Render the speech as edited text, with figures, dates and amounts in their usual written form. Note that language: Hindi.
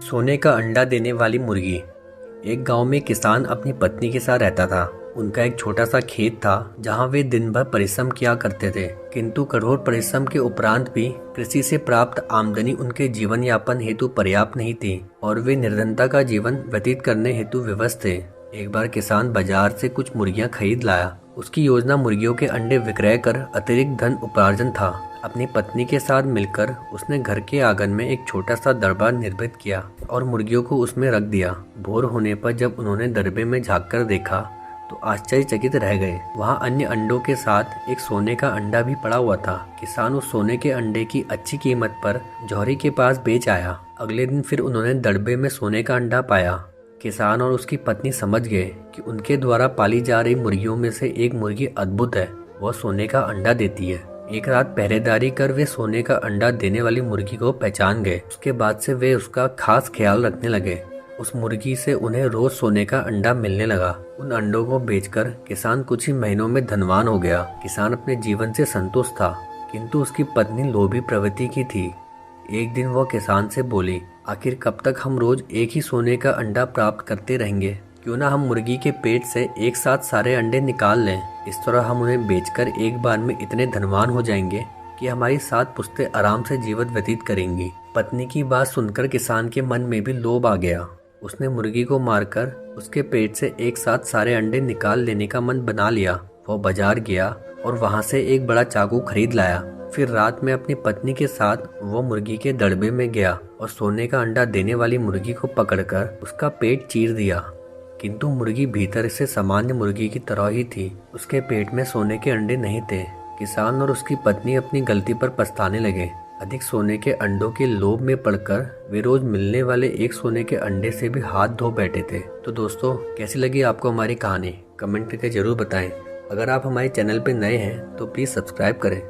सोने का अंडा देने वाली मुर्गी। एक गांव में किसान अपनी पत्नी के साथ रहता था। उनका एक छोटा सा खेत था जहां वे दिन भर परिश्रम किया करते थे, किंतु कठोर परिश्रम के उपरांत भी कृषि से प्राप्त आमदनी उनके जीवन यापन हेतु पर्याप्त नहीं थी और वे निर्धनता का जीवन व्यतीत करने हेतु विवश थे। एक बार किसान बाजार से कुछ मुर्गियां खरीद लाया। उसकी योजना मुर्गियों के अंडे विक्रय कर अतिरिक्त धन उपार्जन था। अपनी पत्नी के साथ मिलकर उसने घर के आंगन में एक छोटा सा दरबार निर्मित किया और मुर्गियों को उसमें रख दिया। भोर होने पर जब उन्होंने दरबे में झांककर देखा तो आश्चर्यचकित रह गए। वहाँ अन्य अंडों के साथ एक सोने का अंडा भी पड़ा हुआ था। किसान उस सोने के अंडे की अच्छी कीमत पर जौहरी के पास बेच आया। अगले दिन फिर उन्होंने दड़बे में सोने का अंडा पाया। किसान और उसकी पत्नी समझ गए कि उनके द्वारा पाली जा रही मुर्गियों में से एक मुर्गी अद्भुत है, वह सोने का अंडा देती है। एक रात पहरेदारी कर वे सोने का अंडा देने वाली मुर्गी को पहचान गए। उसके बाद से वे उसका खास ख्याल रखने लगे। उस मुर्गी से उन्हें रोज सोने का अंडा मिलने लगा। उन अंडों को बेचकर किसान कुछ ही महीनों में धनवान हो गया। किसान अपने जीवन से संतुष्ट था, किंतु उसकी पत्नी लोभी प्रवृत्ति की थी। एक दिन वह किसान से बोली, आखिर कब तक हम रोज एक ही सोने का अंडा प्राप्त करते रहेंगे? क्यों ना हम मुर्गी के पेट से एक साथ सारे अंडे निकाल लें। इस तरह हम उन्हें बेचकर एक बार में इतने धनवान हो जाएंगे कि हमारी 7 पुश्तें आराम से जीवन व्यतीत करेंगी। पत्नी की बात सुनकर किसान के मन में भी लोभ आ गया। उसने मुर्गी को मारकर उसके पेट से एक साथ सारे अंडे निकाल लेने का मन बना लिया। वह बाजार गया और वहां से एक बड़ा चाकू खरीद लाया। फिर रात में अपनी पत्नी के साथ वो मुर्गी के दड़बे में गया और सोने का अंडा देने वाली मुर्गी को पकड़कर उसका पेट चीर दिया। किंतु मुर्गी भीतर से सामान्य मुर्गी की तरह ही थी। उसके पेट में सोने के अंडे नहीं थे। किसान और उसकी पत्नी अपनी गलती पर पछताने लगे। अधिक सोने के अंडों के लोभ में पड़कर वे रोज मिलने वाले एक सोने के अंडे से भी हाथ धो बैठे थे। तो दोस्तों, कैसी लगी आपको हमारी कहानी? कमेंट करके जरूर बताएं। अगर आप हमारे चैनल पर नए हैं तो प्लीज सब्सक्राइब करें।